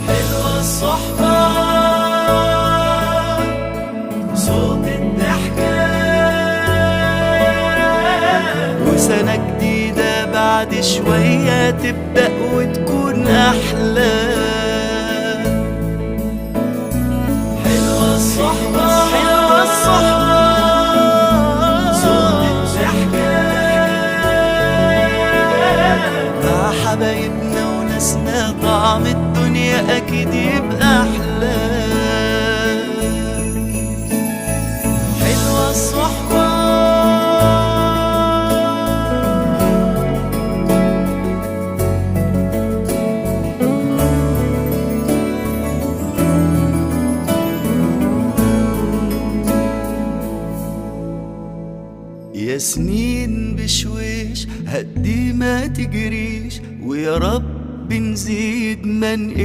حلوة الصحبة، صوت الضحكة، وسنة جديدة بعد شوية تبدأ وتكون أحلى. حلوة الصحبة، حلوة الصحبة، صوت الضحكة، مع حبايبنا وناسنا طعم الدنيا أكيد يبقى أحلى. حلوة الصحبة، يا سنين بشويش هدي ما تجريش، ويا رب نزيد ما نقل.